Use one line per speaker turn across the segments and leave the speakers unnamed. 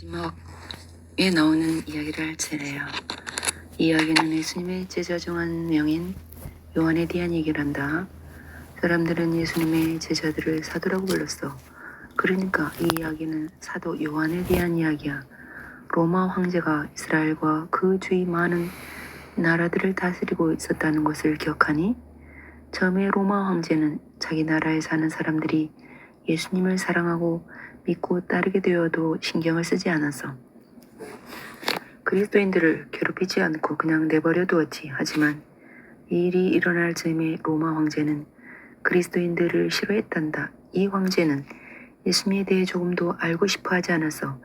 마지막에 나오는 이야기를 할 차례예요. 이 이야기는 예수님의 제자 중 한 명인 요한에 대한 얘기를 한다. 사람들은 예수님의 제자들을 사도라고 불렀어. 그러니까 이 이야기는 사도 요한에 대한 이야기야. 로마 황제가 이스라엘과 그 주위 많은 나라들을 다스리고 있었다는 것을 기억하니? 처음에 로마 황제는 자기 나라에 사는 사람들이 예수님을 사랑하고 믿고 따르게 되어도 신경을 쓰지 않았어. 그리스도인들을 괴롭히지 않고 그냥 내버려 두었지. 하지만 이 일이 일어날 즈음에 로마 황제는 그리스도인들을 싫어했단다. 이 황제는 예수님에 대해 조금도 알고 싶어 하지 않았어.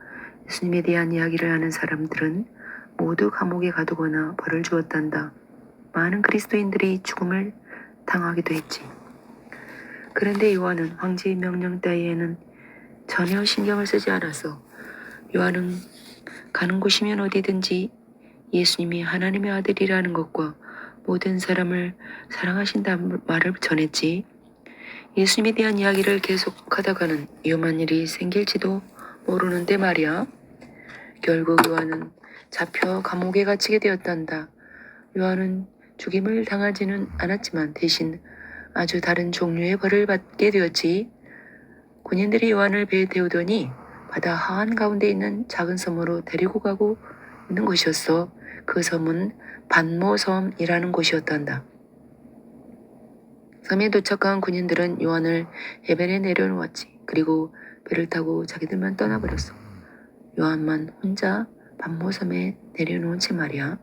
예수님에 대한 이야기를 하는 사람들은 모두 감옥에 가두거나 벌을 주었단다. 많은 그리스도인들이 죽음을 당하기도 했지. 그런데 요한은 황제의 명령 따위에는 전혀 신경을 쓰지 않았어. 요한은 가는 곳이면 어디든지 예수님이 하나님의 아들이라는 것과 모든 사람을 사랑하신다는 말을 전했지. 예수님에 대한 이야기를 계속하다가는 위험한 일이 생길지도 모르는데 말이야. 결국 요한은 잡혀 감옥에 갇히게 되었단다. 요한은 죽임을 당하지는 않았지만 대신 아주 다른 종류의 벌을 받게 되었지. 군인들이 요한을 배에 태우더니 바다 한가운데 있는 작은 섬으로 데리고 가고 있는 곳이었어. 그 섬은 반모섬이라는 곳이었단다. 섬에 도착한 군인들은 요한을 해변에 내려놓았지. 그리고 배를 타고 자기들만 떠나버렸어. 요한만 혼자 반모섬에 내려놓은 채 말이야.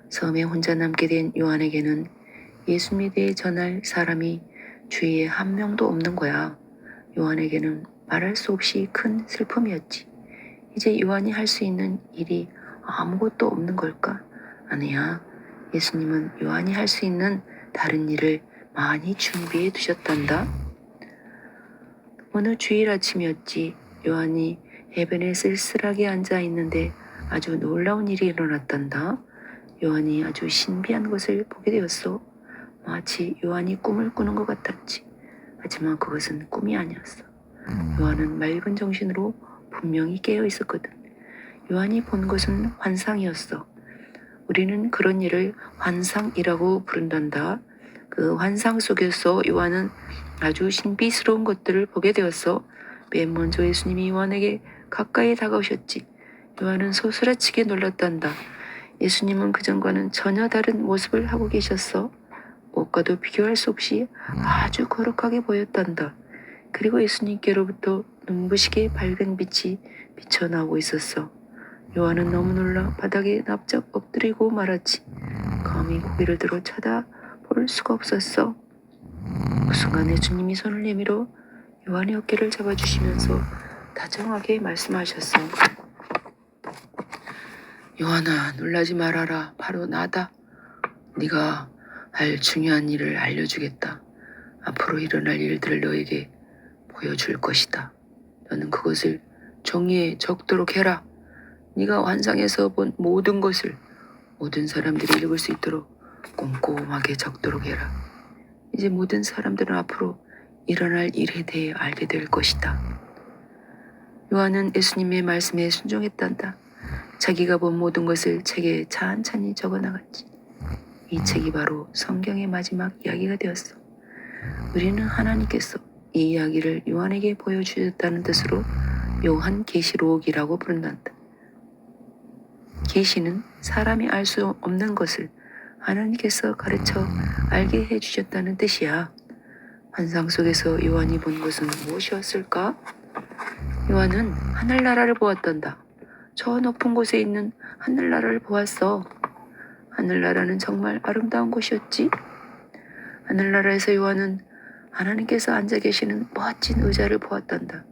섬에 혼자 남게 된 요한에게는 예수님에 대해 전할 사람이 주위에 한 명도 없는 거야. 요한에게는 말할 수 없이 큰 슬픔이었지. 이제 요한이 할 수 있는 일이 아무것도 없는 걸까? 아니야. 예수님은 요한이 할 수 있는 다른 일을 많이 준비해 두셨단다. 어느 주일 아침이었지. 요한이 해변에 쓸쓸하게 앉아 있는데 아주 놀라운 일이 일어났단다. 요한이 아주 신비한 것을 보게 되었어. 마치 요한이 꿈을 꾸는 것 같았지. 하지만 그것은 꿈이 아니었어. 요한은 맑은 정신으로 분명히 깨어 있었거든. 요한이 본 것은 환상이었어. 우리는 그런 일을 환상이라고 부른단다. 그 환상 속에서 요한은 아주 신비스러운 것들을 보게 되었어. 맨 먼저 예수님이 요한에게 가까이 다가오셨지. 요한은 소스라치게 놀랐단다. 예수님은 그전과는 전혀 다른 모습을 하고 계셨어. 옷과도 비교할 수 없이 아주 거룩하게 보였단다. 그리고 예수님께로부터 눈부시게 밝은 빛이 비쳐나오고 있었어. 요한은 너무 놀라 바닥에 납작 엎드리고 말았지. 감히 고개를 들어 쳐다볼 수가 없었어. 그 순간 예수님이 손을 내밀어 요한의 어깨를 잡아주시면서 다정하게 말씀하셨어. 요한아, 놀라지 말아라. 바로 나다. 네가 할 중요한 일을 알려주겠다. 앞으로 일어날 일들을 너에게 보여줄 것이다. 너는 그것을 종이에 적도록 해라. 네가 환상에서 본 모든 것을 모든 사람들이 읽을 수 있도록 꼼꼼하게 적도록 해라. 이제 모든 사람들은 앞으로 일어날 일에 대해 알게 될 것이다. 요한은 예수님의 말씀에 순종했단다. 자기가 본 모든 것을 책에 찬찬히 적어나갔지. 이 책이 바로 성경의 마지막 이야기가 되었어. 우리는 하나님께서 이 이야기를 요한에게 보여주셨다는 뜻으로 요한계시록이라고 부른단다. 계시는 사람이 알 수 없는 것을 하나님께서 가르쳐 알게 해주셨다는 뜻이야. 환상 속에서 요한이 본 것은 무엇이었을까? 요한은 하늘나라를 보았단다. 저 높은 곳에 있는 하늘나라를 보았어. 하늘나라는 정말 아름다운 곳이었지. 하늘나라에서 요한은 하나님께서 앉아 계시는 멋진 의자를 보았단다.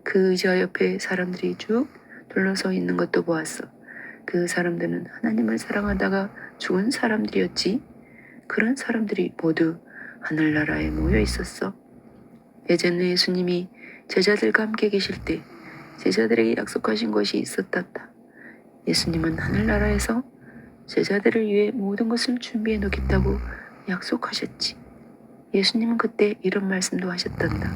그 의자 옆에 사람들이 쭉 둘러서 있는 것도 보았어. 그 사람들은 하나님을 사랑하다가 죽은 사람들이었지. 그런 사람들이 모두 하늘나라에 모여 있었어. 예전에 예수님이 제자들과 함께 계실 때 제자들에게 약속하신 것이 있었단다. 예수님은 하늘나라에서 제자들을 위해 모든 것을 준비해 놓겠다고 약속하셨지. 예수님은 그때 이런 말씀도 하셨단다.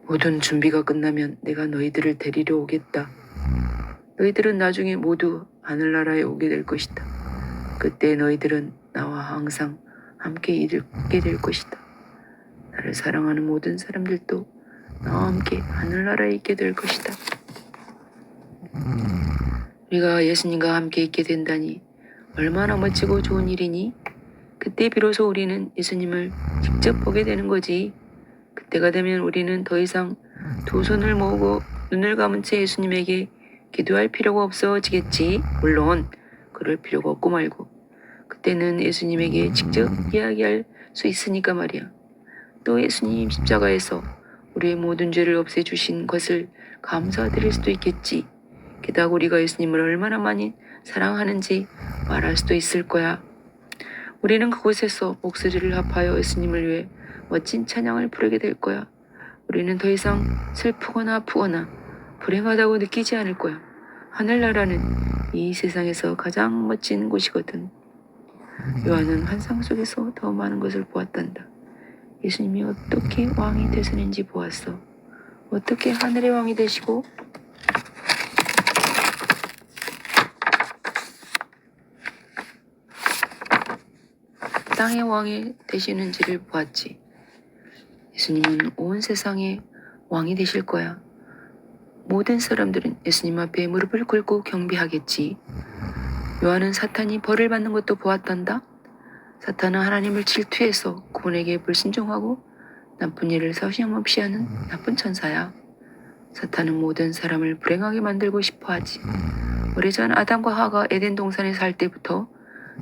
모든 준비가 끝나면 내가 너희들을 데리러 오겠다. 너희들은 나중에 모두 하늘나라에 오게 될 것이다. 그때 너희들은 나와 항상 함께 있게 될 것이다. 나를 사랑하는 모든 사람들도 나와 함께 하늘나라에 있게 될 것이다. 우리가 예수님과 함께 있게 된다니 얼마나 멋지고 좋은 일이니? 그때 비로소 우리는 예수님을 직접 보게 되는 거지. 그때가 되면 우리는 더 이상 두 손을 모으고 눈을 감은 채 예수님에게 기도할 필요가 없어지겠지. 물론 그럴 필요가 없고 말고. 그때는 예수님에게 직접 이야기할 수 있으니까 말이야. 또 예수님 십자가에서 우리의 모든 죄를 없애주신 것을 감사드릴 수도 있겠지. 게다가 우리가 예수님을 얼마나 많이 사랑하는지 말할 수도 있을 거야. 우리는 그곳에서 목소리를 합하여 예수님을 위해 멋진 찬양을 부르게 될 거야. 우리는 더 이상 슬프거나 아프거나 불행하다고 느끼지 않을 거야. 하늘나라는 이 세상에서 가장 멋진 곳이거든. 요한은 환상 속에서 더 많은 것을 보았단다. 예수님이 어떻게 왕이 되시는지 보았어. 어떻게 하늘의 왕이 되시고 땅의 왕이 되시는지를 보았지. 예수님은 온 세상의 왕이 되실 거야. 모든 사람들은 예수님 앞에 무릎을 꿇고 경배하겠지. 요한은 사탄이 벌을 받는 것도 보았단다. 사탄은 하나님을 질투해서 그분에게 불순종하고 나쁜 일을 서슴없이 하는 나쁜 천사야. 사탄은 모든 사람을 불행하게 만들고 싶어 하지. 오래전 아담과 하와가 에덴 동산에 살 때부터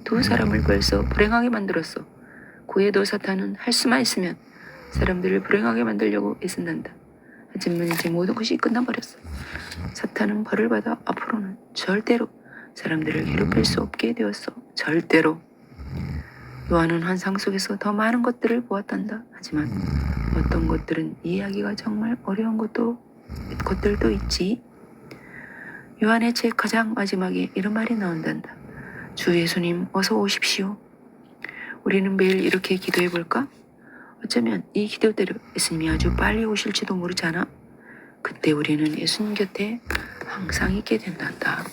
두 사람을 벌써 불행하게 만들었어. 그 후에도 사탄은 할 수만 있으면 사람들을 불행하게 만들려고 애쓴단다. 하지만 이제 모든 것이 끝나버렸어. 사탄은 벌을 받아 앞으로는 절대로 사람들을 괴롭힐 수 없게 되었어. 절대로. 요한은 환상 속에서 더 많은 것들을 보았단다. 하지만 어떤 것들은 이해하기가 정말 어려운 것들도 있지. 요한의 책 가장 마지막에 이런 말이 나온단다. 주 예수님 어서 오십시오. 우리는 매일 이렇게 기도해 볼까? 어쩌면 이 기도대로 예수님이 아주 빨리 오실지도 모르잖아. 그때 우리는 예수님 곁에 항상 있게 된단다.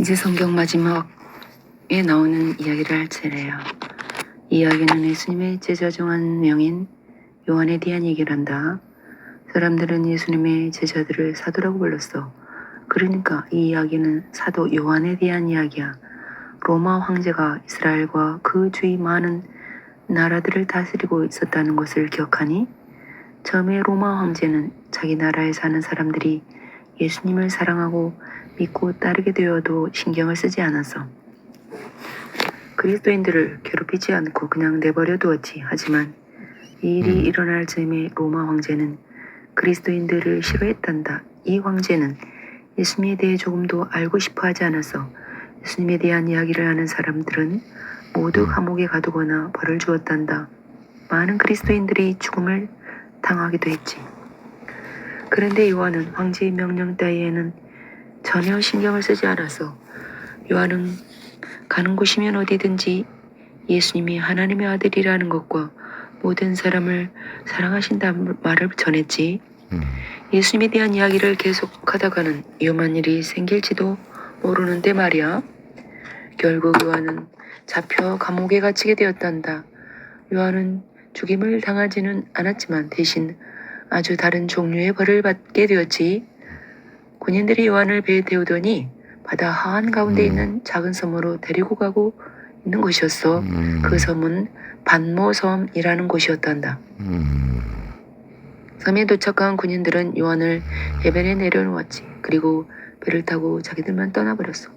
이제 성경 마지막에 나오는 이야기를 할 차례야. 이 이야기는 예수님의 제자 중 한 명인 요한에 대한 얘기를 한다. 사람들은 예수님의 제자들을 사도라고 불렀어. 그러니까 이 이야기는 사도 요한에 대한 이야기야. 로마 황제가 이스라엘과 그 주위 많은 나라들을 다스리고 있었다는 것을 기억하니? 처음에 로마 황제는 자기 나라에 사는 사람들이 예수님을 사랑하고 믿고 따르게 되어도 신경을 쓰지 않았어. 그리스도인들을 괴롭히지 않고 그냥 내버려 두었지. 하지만 이 일이 일어날 즈음에 로마 황제는 그리스도인들을 싫어했단다. 이 황제는 예수님에 대해 조금도 알고 싶어 하지 않았어. 예수님에 대한 이야기를 하는 사람들은 모두 감옥에 가두거나 벌을 주었단다. 많은 그리스도인들이 죽음을 당하기도 했지. 그런데 요한은 황제의 명령 따위에는 전혀 신경을 쓰지 않았어. 요한은 가는 곳이면 어디든지 예수님이 하나님의 아들이라는 것과 모든 사람을 사랑하신다는 말을 전했지. 예수님에 대한 이야기를 계속하다가는 위험한 일이 생길지도 모르는데 말이야. 결국 요한은 잡혀 감옥에 갇히게 되었단다. 요한은 죽임을 당하지는 않았지만 대신 아주 다른 종류의 벌을 받게 되었지. 군인들이 요한을 배에 태우더니 바다 한가운데 있는 작은 섬으로 데리고 가고 있는 곳이었어. 그 섬은 반모섬이라는 곳이었단다. 섬에 도착한 군인들은 요한을 해변에 내려놓았지. 그리고 배를 타고 자기들만 떠나버렸어.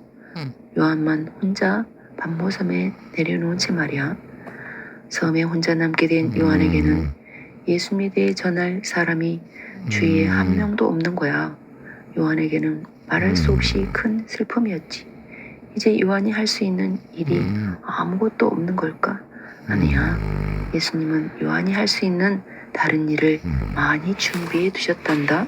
요한만 혼자 반모섬에 내려놓은 채 말이야. 섬에 혼자 남게 된 요한에게는 예수님에 대해 전할 사람이 주위에 한 명도 없는 거야. 요한에게는 말할 수 없이 큰 슬픔이었지. 이제 요한이 할 수 있는 일이 아무것도 없는 걸까? 아니야. 예수님은 요한이 할 수 있는 다른 일을 많이 준비해 두셨단다.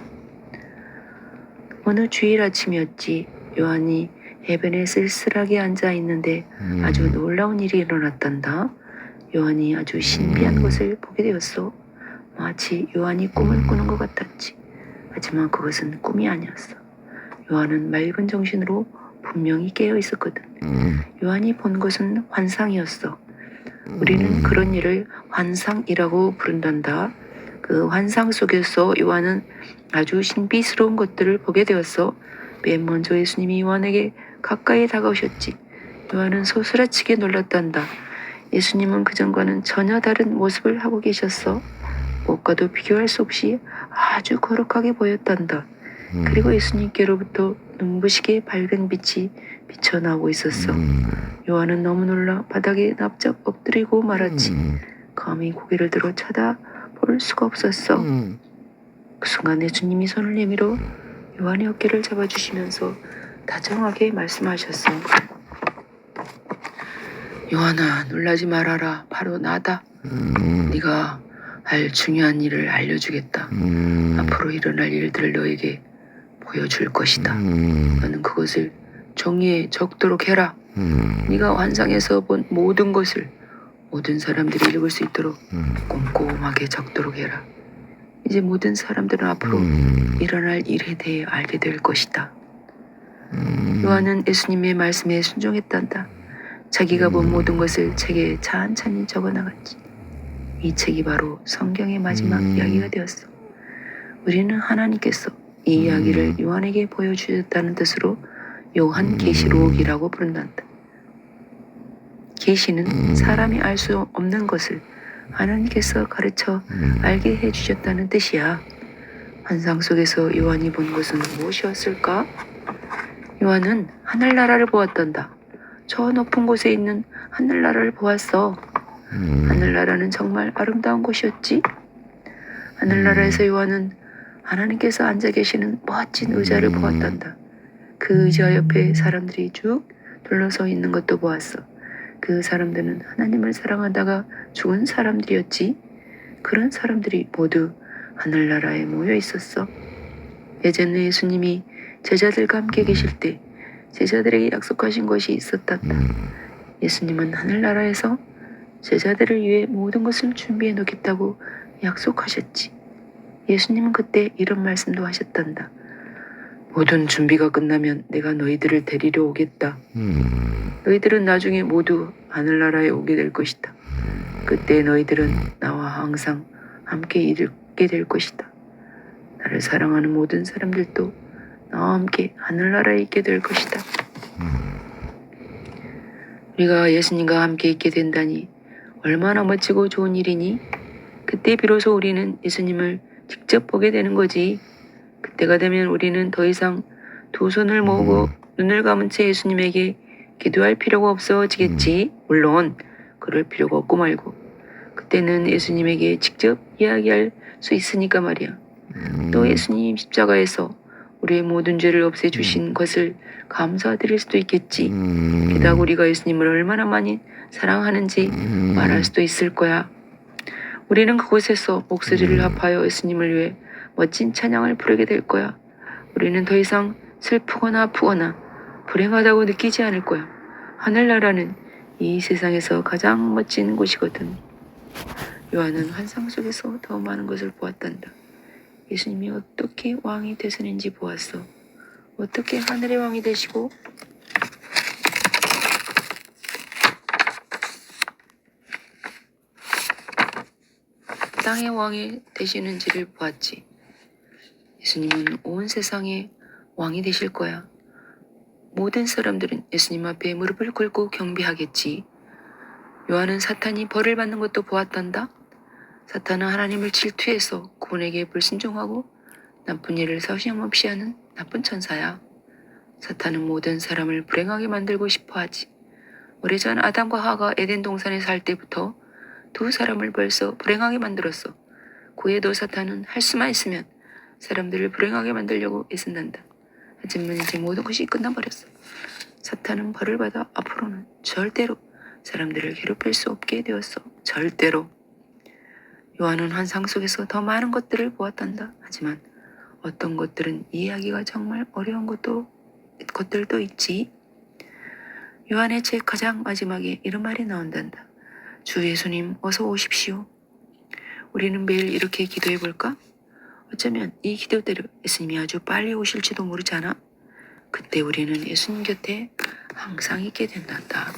어느 주일 아침이었지. 요한이 해변에 쓸쓸하게 앉아 있는데 아주 놀라운 일이 일어났단다. 요한이 아주 신비한 것을 보게 되었어. 마치 요한이 꿈을 꾸는 것 같았지. 하지만 그것은 꿈이 아니었어. 요한은 맑은 정신으로 분명히 깨어 있었거든. 요한이 본 것은 환상이었어. 우리는 그런 일을 환상이라고 부른단다. 그 환상 속에서 요한은 아주 신비스러운 것들을 보게 되었어. 맨 먼저 예수님이 요한에게 가까이 다가오셨지. 요한은 소스라치게 놀랐단다. 예수님은 그전과는 전혀 다른 모습을 하고 계셨어. 옷과도 비교할 수 없이 아주 거룩하게 보였단다. 그리고 예수님께로부터 눈부시게 밝은 빛이 비쳐나오고 있었어. 요한은 너무 놀라 바닥에 납작 엎드리고 말았지. 감히 고개를 들어 쳐다볼 수가 없었어. 그 순간 예수님이 손을 내밀어 요한의 어깨를 잡아주시면서 다정하게 말씀하셨어. 요한아, 놀라지 말아라. 바로 나다. 네가 할 중요한 일을 알려주겠다. 앞으로 일어날 일들을 너에게 보여줄 것이다. 너는 그것을 종이에 적도록 해라. 네가 환상에서 본 모든 것을 모든 사람들이 읽을 수 있도록 꼼꼼하게 적도록 해라. 이제 모든 사람들은 앞으로 일어날 일에 대해 알게 될 것이다. 요한은 예수님의 말씀에 순종했단다. 자기가 본 모든 것을 책에 찬찬히 적어나갔지. 이 책이 바로 성경의 마지막 이야기가 되었어. 우리는 하나님께서 이 이야기를 요한에게 보여주셨다는 뜻으로 요한계시록이라고 부른단다. 계시는 사람이 알 수 없는 것을 하나님께서 가르쳐 알게 해주셨다는 뜻이야. 환상 속에서 요한이 본 것은 무엇이었을까? 요한은 하늘나라를 보았단다. 저 높은 곳에 있는 하늘나라를 보았어. 하늘나라는 정말 아름다운 곳이었지. 하늘나라에서 요한은 하나님께서 앉아 계시는 멋진 의자를 보았단다. 그 의자 옆에 사람들이 쭉 둘러서 있는 것도 보았어. 그 사람들은 하나님을 사랑하다가 죽은 사람들이었지. 그런 사람들이 모두 하늘나라에 모여 있었어. 예전에 예수님이 제자들과 함께 계실 때 제자들에게 약속하신 것이 있었단다. 예수님은 하늘나라에서 제자들을 위해 모든 것을 준비해 놓겠다고 약속하셨지. 예수님은 그때 이런 말씀도 하셨단다. 모든 준비가 끝나면 내가 너희들을 데리러 오겠다. 너희들은 나중에 모두 하늘나라에 오게 될 것이다. 그때 너희들은 나와 항상 함께 있게 될 것이다. 나를 사랑하는 모든 사람들도 나와 함께 하늘나라에 있게 될 것이다. 우리가 예수님과 함께 있게 된다니 얼마나 멋지고 좋은 일이니? 그때 비로소 우리는 예수님을 직접 보게 되는 거지. 그때가 되면 우리는 더 이상 두 손을 모으고 눈을 감은 채 예수님에게 기도할 필요가 없어지겠지. 물론 그럴 필요가 없고 말고. 그때는 예수님에게 직접 이야기할 수 있으니까 말이야. 또 예수님 십자가에서 우리의 모든 죄를 없애주신 것을 감사드릴 수도 있겠지. 게다가 우리가 예수님을 얼마나 많이 사랑하는지 말할 수도 있을 거야. 우리는 그곳에서 목소리를 합하여 예수님을 위해 멋진 찬양을 부르게 될 거야. 우리는 더 이상 슬프거나 아프거나 불행하다고 느끼지 않을 거야. 하늘나라는 이 세상에서 가장 멋진 곳이거든. 요한은 환상 속에서 더 많은 것을 보았단다. 예수님이 어떻게 왕이 되시는지 보았어. 어떻게 하늘의 왕이 되시고 땅의 왕이 되시는지를 보았지. 예수님은 온 세상의 왕이 되실 거야. 모든 사람들은 예수님 앞에 무릎을 꿇고 경배하겠지. 요한은 사탄이 벌을 받는 것도 보았단다. 사탄은 하나님을 질투해서 그분에게 불순종하고 나쁜 일을 서슴없이 하는 나쁜 천사야. 사탄은 모든 사람을 불행하게 만들고 싶어 하지. 오래전 아담과 하와가 에덴 동산에 살 때부터 두 사람을 벌써 불행하게 만들었어. 그 후에도 사탄은 할 수만 있으면 사람들을 불행하게 만들려고 애쓴단다. 하지만 이제 모든 것이 끝나버렸어. 사탄은 벌을 받아 앞으로는 절대로 사람들을 괴롭힐 수 없게 되었어. 절대로. 요한은 환상 속에서 더 많은 것들을 보았단다. 하지만 어떤 것들은 이해하기가 정말 어려운 것들도 있지. 요한의 책 가장 마지막에 이런 말이 나온단다. 주 예수님 어서 오십시오. 우리는 매일 이렇게 기도해 볼까? 어쩌면 이 기도대로 예수님이 아주 빨리 오실지도 모르잖아. 그때 우리는 예수님 곁에 항상 있게 된단다.